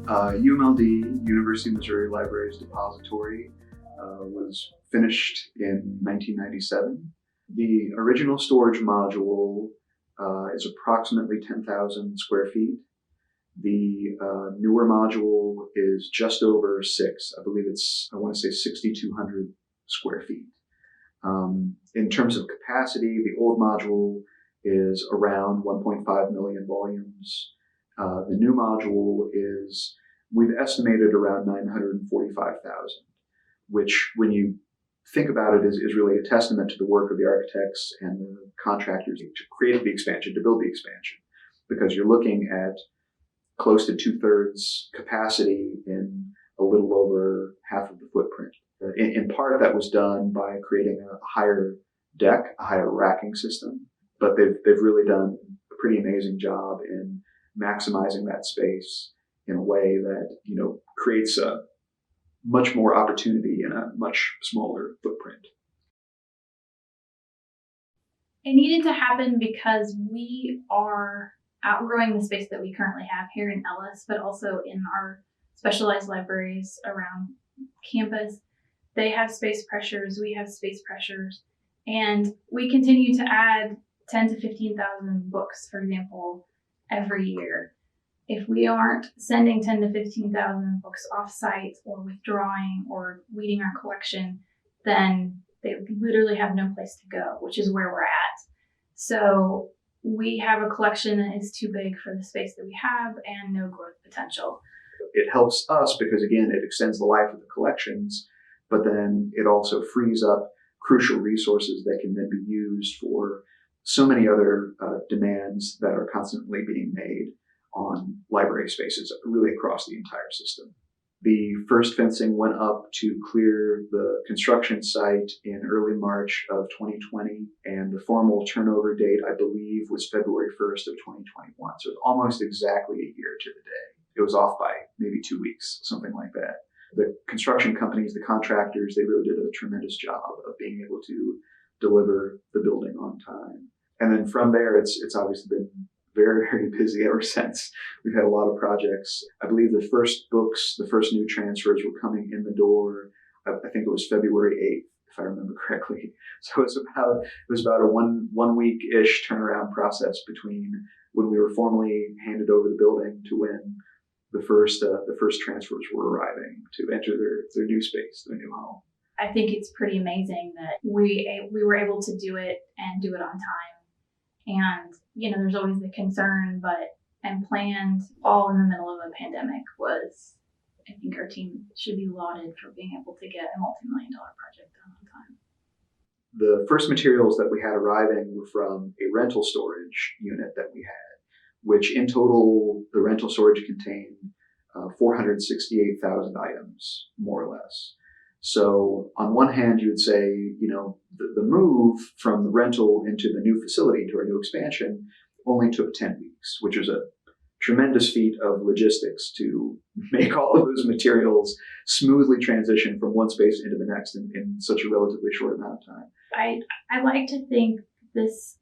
UMLD, University of Missouri Library Depository, was finished in 1997. The original storage module is approximately 10,000 square feet. The newer module is just over 6. I believe I want to say 6,200 square feet. In terms of capacity, the old module is around 1.5 million volumes. The new module we've estimated around 945,000, which when you think about it is really a testament to the work of the architects and the contractors to create the expansion, to build the expansion, because you're looking at close to 2/3 capacity in a little over half of the footprint. In part, that was done by creating a higher deck, a higher racking system, but they've really done a pretty amazing job in maximizing that space in a way that, creates a much more opportunity in a much smaller footprint. It needed to happen because we are outgrowing the space that we currently have here in Ellis, but also in our specialized libraries around campus. They have space pressures, we have space pressures, and we continue to add 10 to 15,000 books, for example, every year. If we aren't sending 10 to 15,000 books off-site or withdrawing or weeding our collection, then they literally have no place to go, which is where we're at. So we have a collection that is too big for the space that we have and no growth potential. It helps us because, again, it extends the life of the collections, but then it also frees up crucial resources that can then be used for so many other demands that are constantly being made on library spaces really across the entire system. The first fencing went up to clear the construction site in early March of 2020, and the formal turnover date, I believe, was February 1st of 2021. So it's almost exactly a year to the day. It was off by maybe 2 weeks, something like that. The construction companies, the contractors, they really did a tremendous job of being able to deliver the building on time. And then from there, it's obviously been very, very busy ever since. We've had a lot of projects. I believe the first books, the first new transfers were coming in the door. I think it was February 8th, if I remember correctly. So it was about a one week-ish turnaround process between when we were formally handed over the building to when the first transfers were arriving to enter their new space, their new home. I think it's pretty amazing that we were able to do it and do it on time. And, there's always the concern, and planned all in the middle of a pandemic I think our team should be lauded for being able to get a multi-million-dollar project done on time. The first materials that we had arriving were from a rental storage unit that we had, which in total, the rental storage contained 468,000 items, more or less. So on one hand, you would say, the move from the rental into the new facility, to our new expansion, only took 10 weeks, which is a tremendous feat of logistics to make all of those materials smoothly transition from one space into the next in such a relatively short amount of time. I like to think this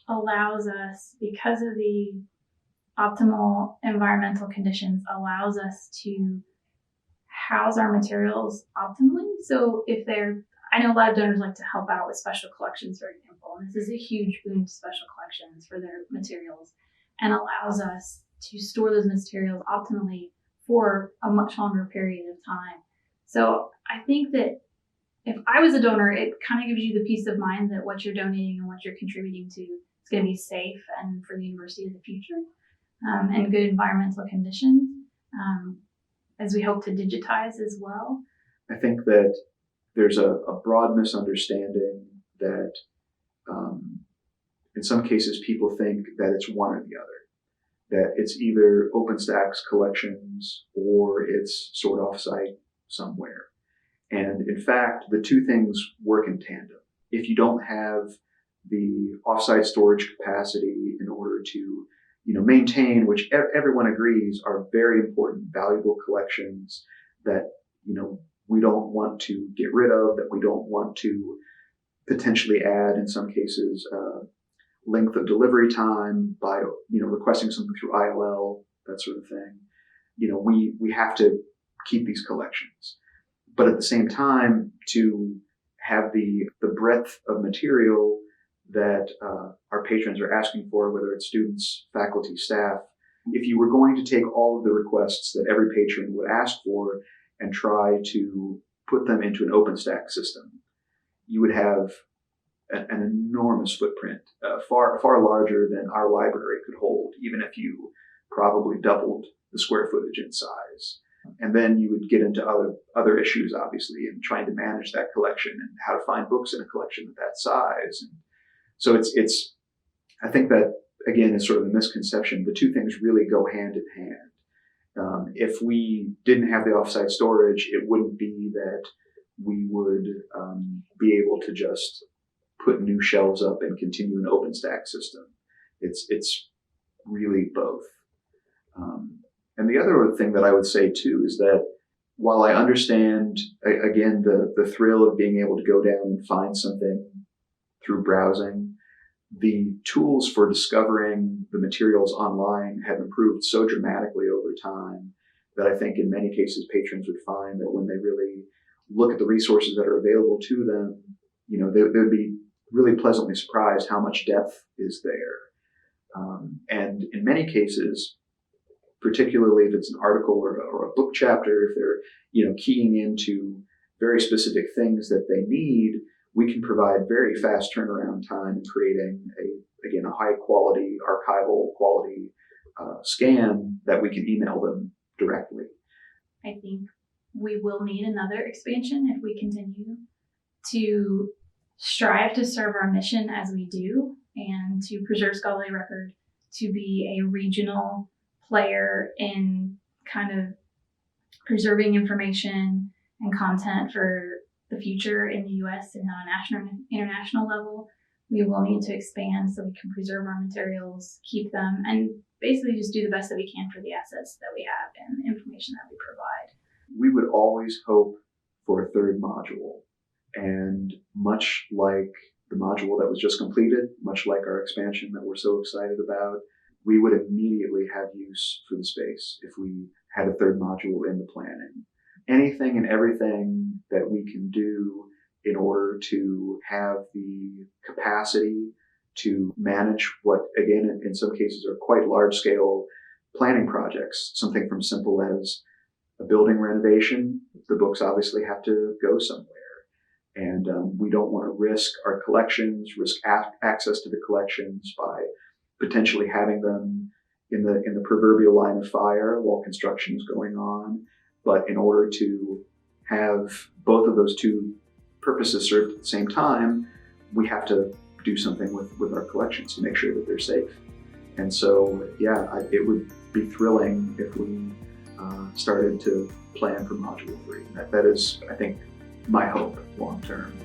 allows us, because of the optimal environmental conditions, allows us to house our materials optimally. So I know a lot of donors like to help out with special collections, for example, and this is a huge boon to special collections for their materials and allows us to store those materials optimally for a much longer period of time. So I think that if I was a donor, it kind of gives you the peace of mind that what you're donating and what you're contributing to is going to be safe and for the university of the future, and good environmental conditions, as we hope to digitize as well. I think that there's a broad misunderstanding that in some cases people think that it's one or the other, that it's either OpenStax collections or it's stored offsite somewhere. And in fact, the two things work in tandem. If you don't have the offsite storage capacity in order to maintain, which everyone agrees are very important, valuable collections that, we don't want to get rid of, that we don't want to potentially add, in some cases, length of delivery time by, requesting something through ILL, that sort of thing. we have to keep these collections. But at the same time, to have the breadth of material that our patrons are asking for, whether it's students, faculty, staff, if you were going to take all of the requests that every patron would ask for and try to put them into an OpenStack system, you would have an enormous footprint, far larger than our library could hold, even if you probably doubled the square footage in size. And then you would get into other issues, obviously, in trying to manage that collection and how to find books in a collection of that size. And so it's I think that, again, is sort of a misconception. The two things really go hand in hand. If we didn't have the offsite storage, it wouldn't be that we would be able to just put new shelves up and continue an OpenStack system. It's really both. And the other thing that I would say too is that while I understand, again, the thrill of being able to go down and find something through browsing, the tools for discovering the materials online have improved so dramatically over time that I think in many cases patrons would find that when they really look at the resources that are available to them, they would be really pleasantly surprised how much depth is there. And in many cases, particularly if it's an article or a book chapter, if they're keying into very specific things that they need, we can provide very fast turnaround time in creating a high quality, archival quality scan that we can email them directly. I think we will need another expansion if we continue to strive to serve our mission as we do and to preserve scholarly record, to be a regional player in kind of preserving information and content for the future in the U.S. and on a national and international level. We will need to expand so we can preserve our materials, keep them, and basically just do the best that we can for the assets that we have and the information that we provide. We would always hope for a third module. And much like the module that was just completed, much like our expansion that we're so excited about, we would immediately have use for the space if we had a third module in the planning. Anything and everything that we can do in order to have the capacity to manage what, again, in some cases are quite large-scale planning projects, something from simple as a building renovation. The books obviously have to go somewhere. And we don't want to risk our collections, risk access to the collections by potentially having them in the proverbial line of fire while construction is going on. But in order to have both of those two purposes served at the same time, we have to do something with our collections to make sure that they're safe. And so, it would be thrilling if we started to plan for Module 3. That is, I think, my hope long term.